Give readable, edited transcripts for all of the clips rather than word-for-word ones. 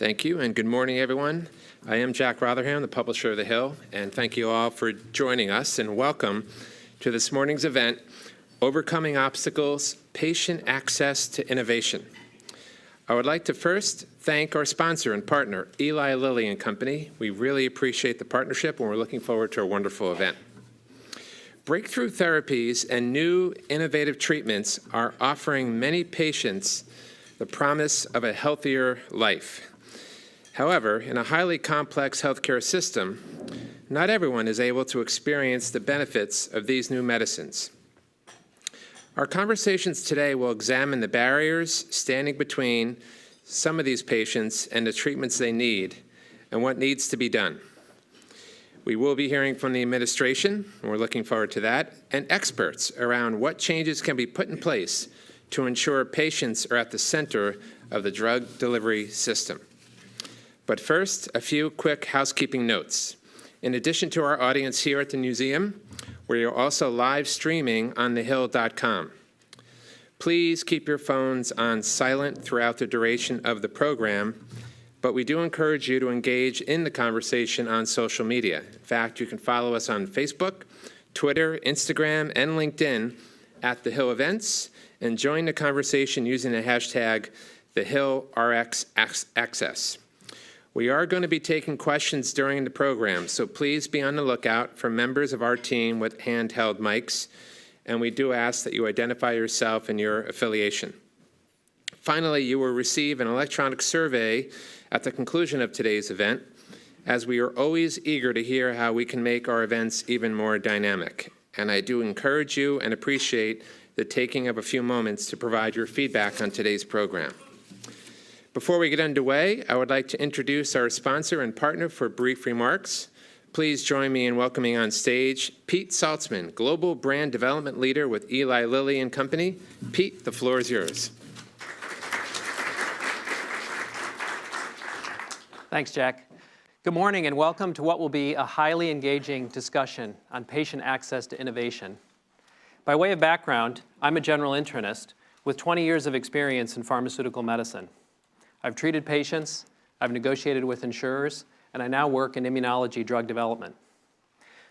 Thank you, and good morning, everyone. I am Jack Rotherham, the publisher of The Hill, and thank you all for joining us, and welcome to this morning's event, Overcoming Obstacles, Patient Access to Innovation. I would like to first thank our sponsor and partner, Eli Lilly and Company. We really appreciate the partnership, and we're looking forward to a wonderful event. Breakthrough therapies and new innovative treatments are offering many patients the promise of a healthier life. However, in a highly complex healthcare system, not everyone is able to experience the benefits of these new medicines. Our conversations today will examine the barriers standing between some of these patients and the treatments they need and what needs to be done. We will be hearing from the administration, and we're looking forward to that, and experts around what changes can be put in place to ensure patients are at the center of the drug delivery system. But first, a few quick housekeeping notes. In addition to our audience here at the museum, we are also live streaming on thehill.com. Please keep your phones on silent throughout the duration of the program, but we do encourage you to engage in the conversation on social media. In fact, you can follow us on Facebook, Twitter, Instagram, and LinkedIn at The Hill Events, and join the conversation using the hashtag TheHillRxAccess. We are going to be taking questions during the program, so please be on the lookout for members of our team with handheld mics, and we do ask that you identify yourself and your affiliation. Finally, you will receive an electronic survey at the conclusion of today's event, as we are always eager to hear how we can make our events even more dynamic. And I do encourage you and appreciate the taking of a few moments to provide your feedback on today's program. Before we get underway, I would like to introduce our sponsor and partner for brief remarks. Please join me in welcoming on stage Pete Saltzman, Global Brand Development Leader with Eli Lilly and Company. Pete, the floor is yours. Thanks, Jack. Good morning and welcome to what will be a highly engaging discussion on patient access to innovation. By way of background, I'm a general internist with 20 years of experience in pharmaceutical medicine. I've treated patients, I've negotiated with insurers, and I now work in immunology drug development.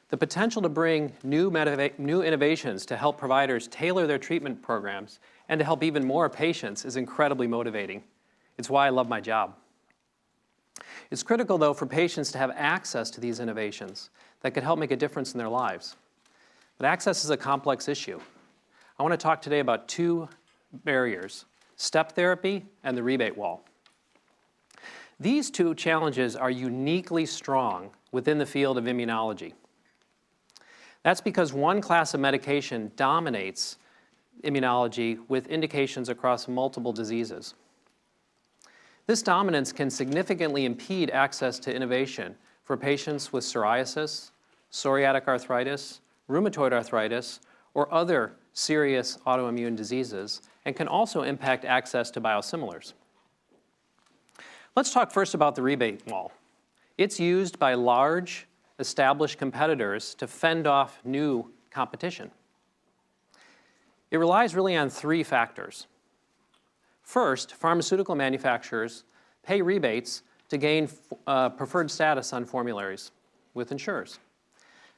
The potential to bring new innovations to help providers tailor their treatment programs and to help even more patients is incredibly motivating. It's why I love my job. It's critical, though, for patients to have access to these innovations that could help make a difference in their lives. But access is a complex issue. I want to talk today about two barriers: step therapy and the rebate wall. These two challenges are uniquely strong within the field of immunology. That's because one class of medication dominates immunology with indications across multiple diseases. This dominance can significantly impede access to innovation for patients with psoriasis, psoriatic arthritis, rheumatoid arthritis, or other serious autoimmune diseases, and can also impact access to biosimilars. Let's talk first about the rebate wall. It's used by large, established competitors to fend off new competition. It relies really on three factors. First, pharmaceutical manufacturers pay rebates to gain preferred status on formularies with insurers.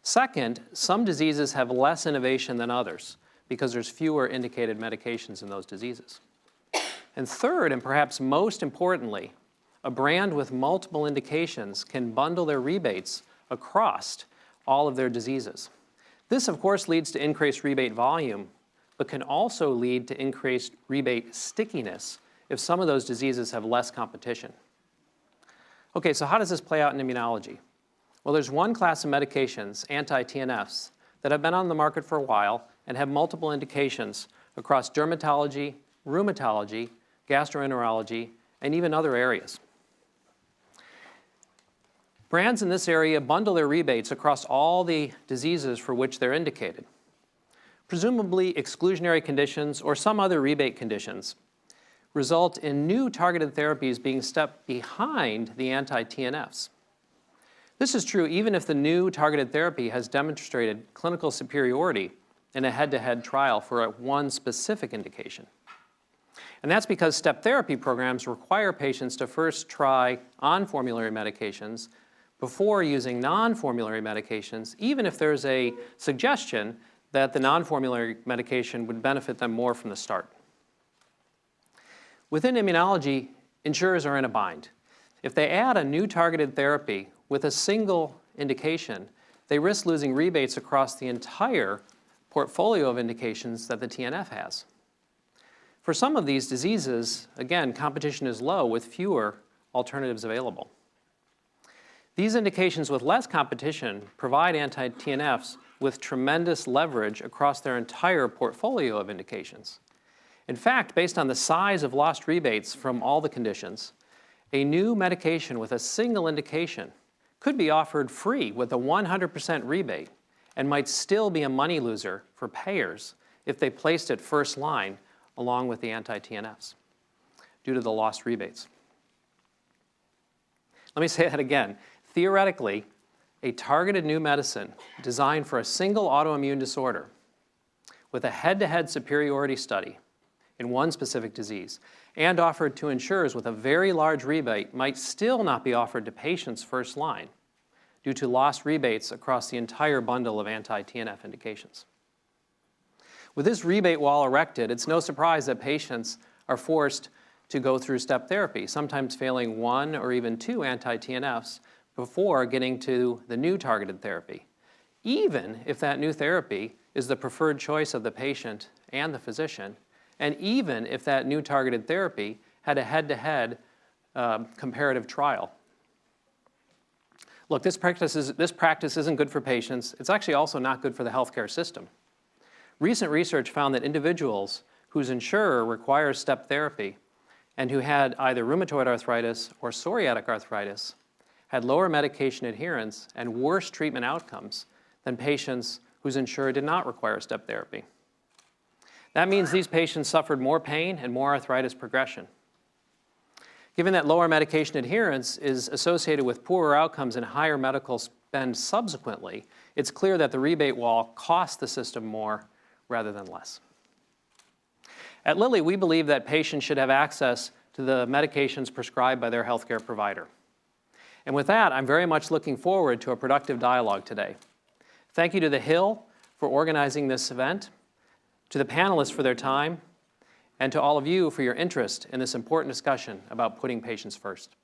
Second, some diseases have less innovation than others because there's fewer indicated medications in those diseases. And third, and perhaps most importantly, a brand with multiple indications can bundle their rebates across all of their diseases. This, of course, leads to increased rebate volume, but can also lead to increased rebate stickiness if some of those diseases have less competition. Okay, so how does this play out in immunology? Well, there's one class of medications, anti-TNFs, that have been on the market for a while and have multiple indications across dermatology, rheumatology, gastroenterology, and even other areas. Brands in this area bundle their rebates across all the diseases for which they're indicated. Presumably, exclusionary conditions or some other rebate conditions result in new targeted therapies being stepped behind the anti-TNFs. This is true even if the new targeted therapy has demonstrated clinical superiority in a head-to-head trial for one specific indication. And that's because step therapy programs require patients to first try on-formulary medications before using non-formulary medications, even if there's a suggestion that the non-formulary medication would benefit them more from the start. Within immunology, insurers are in a bind. If they add a new targeted therapy with a single indication, they risk losing rebates across the entire portfolio of indications that the TNF has. For some of these diseases, again, competition is low with fewer alternatives available. These indications with less competition provide anti-TNFs with tremendous leverage across their entire portfolio of indications. In fact, based on the size of lost rebates from all the conditions, a new medication with a single indication could be offered free with a 100% rebate and might still be a money loser for payers if they placed it first line along with the anti-TNFs due to the lost rebates. Let me say that again. Theoretically, a targeted new medicine designed for a single autoimmune disorder with a head-to-head superiority study in one specific disease and offered to insurers with a very large rebate might still not be offered to patients first line due to lost rebates across the entire bundle of anti-TNF indications. With this rebate wall erected, it's no surprise that patients are forced to go through step therapy, sometimes failing one or even two anti-TNFs before getting to the new targeted therapy, even if that new therapy is the preferred choice of the patient and the physician, and even if that new targeted therapy had a head-to-head comparative trial. Look, this practice isn't good for patients. It's actually also not good for the healthcare system. Recent research found that individuals whose insurer requires step therapy and who had either rheumatoid arthritis or psoriatic arthritis had lower medication adherence and worse treatment outcomes than patients whose insurer did not require step therapy. That means these patients suffered more pain and more arthritis progression. Given that lower medication adherence is associated with poorer outcomes and higher medical spend subsequently, it's clear that the rebate wall costs the system more rather than less. At Lilly, we believe that patients should have access to the medications prescribed by their healthcare provider. And with that, I'm very much looking forward to a productive dialogue today. Thank you to the Hill for organizing this event, to the panelists for their time, and to all of you for your interest in this important discussion about putting patients first.